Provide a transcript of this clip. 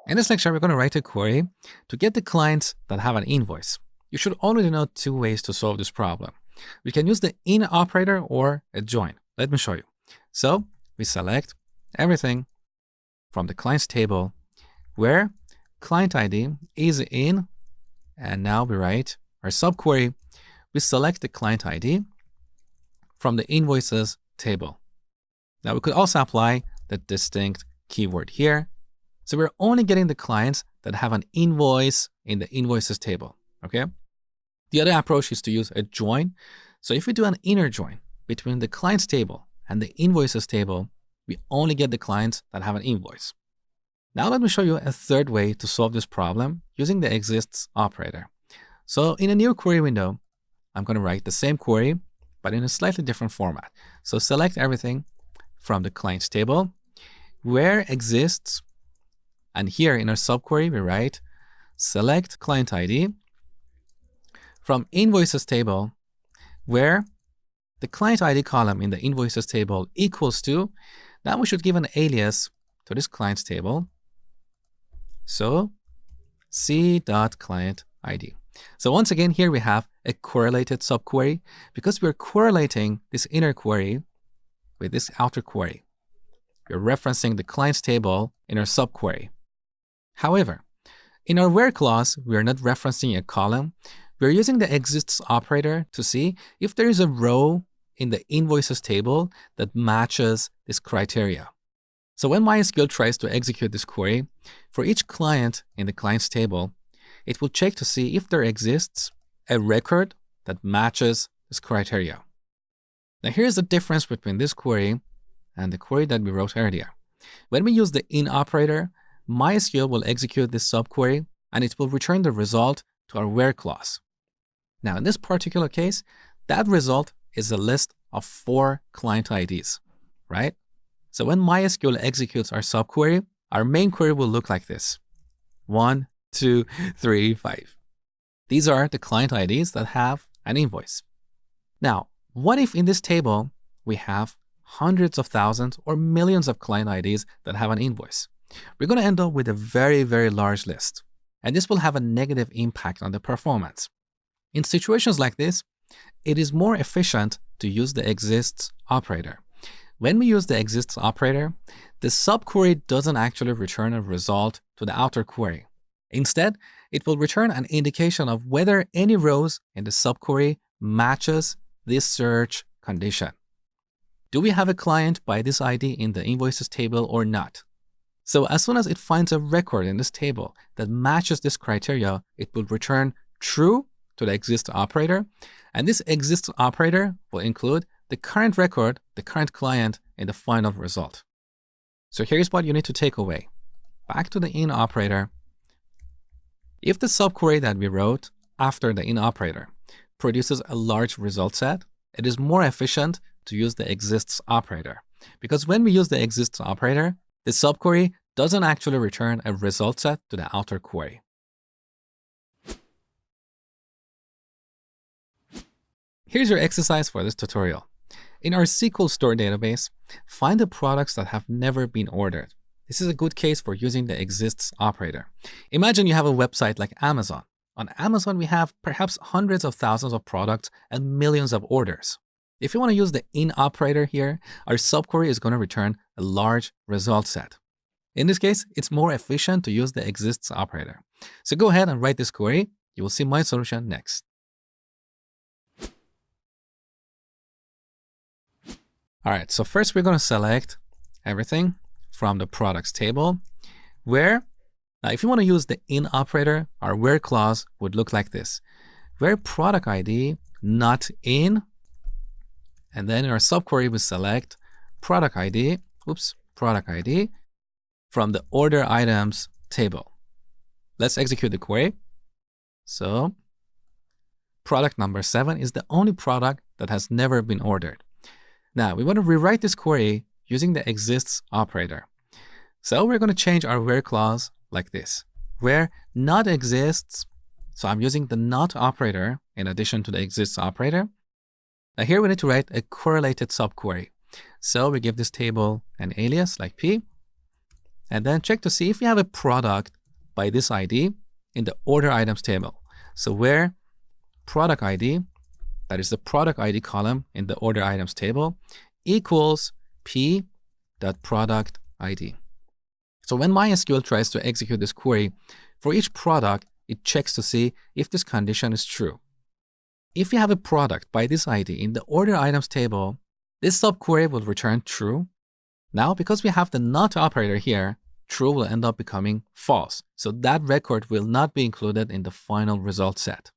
In this lecture, we're going to write a query to get the clients that have an invoice. You should already know two ways to solve this problem. We can use the in operator or a join. Let me show you. So we select everything from the clients table where client ID is in, and now we write our subquery. We select the client ID from the invoices table. Now we could also apply the distinct keyword here. So we're only getting the clients that have an invoice in the invoices table, okay? The other approach is to use a join. So if we do an inner join between the clients table and the invoices table, we only get the clients that have an invoice. Now let me show you a third way to solve this problem using the exists operator. So in a new query window, I'm going to write the same query, but in a slightly different format. So select everything from the clients table where exists, and here in our subquery, we write select client ID from invoices table where the client ID column in the invoices table equals to, now we should give an alias to this clients table. So c.client ID. So once again, here we have a correlated subquery because we're correlating this inner query with this outer query. We're referencing the clients table in our subquery. However, in our where clause, we are not referencing a column. We're using the exists operator to see if there is a row in the invoices table that matches this criteria. So when MySQL tries to execute this query, for each client in the clients table, it will check to see if there exists a record that matches this criteria. Now here's the difference between this query and the query that we wrote earlier. When we use the in operator, MySQL will execute this subquery and it will return the result to our where clause. Now in this particular case, that result is a list of 4 client IDs, right? So when MySQL executes our subquery, our main query will look like this. 1, 2, 3, 5. These are the client IDs that have an invoice. Now, what if in this table we have hundreds of thousands or millions of client IDs that have an invoice? We're going to end up with a very, very large list, and this will have a negative impact on the performance. In situations like this, it is more efficient to use the exists operator. When we use the exists operator, the subquery doesn't actually return a result to the outer query. Instead, it will return an indication of whether any rows in the subquery matches this search condition. Do we have a client by this ID in the invoices table or not? So as soon as it finds a record in this table that matches this criteria, it will return true to the exists operator. And this exists operator will include the current record, the current client in the final result. So here's what you need to take away. Back to the in operator. If the subquery that we wrote after the in operator produces a large result set, it is more efficient to use the exists operator. Because when we use the exists operator, the subquery doesn't actually return a result set to the outer query. Here's your exercise for this tutorial. In our SQL Store database, find the products that have never been ordered. This is a good case for using the exists operator. Imagine you have a website like Amazon. On Amazon, we have perhaps hundreds of thousands of products and millions of orders. If you want to use the in operator here, our subquery is going to return a large result set. In this case, it's more efficient to use the exists operator. So go ahead and write this query. You will see my solution next. All right, so first we're going to select everything from the products table where, now if you want to use the in operator, our where clause would look like this. Where product ID not in, and then in our subquery we select product ID from the order items table. Let's execute the query. So product number 7 is the only product that has never been ordered. Now we want to rewrite this query using the exists operator. So we're going to change our where clause like this. Where not exists, so I'm using the not operator in addition to the exists operator. Now here we need to write a correlated subquery. So we give this table an alias like P, and then check to see if we have a product by this ID in the order items table. So where product ID, that is the product ID column in the order items table, equals p.product ID. So when MySQL tries to execute this query, for each product, it checks to see if this condition is true. If you have a product by this ID in the order items table, this subquery will return true. Now, because we have the not operator here, true will end up becoming false. So that record will not be included in the final result set.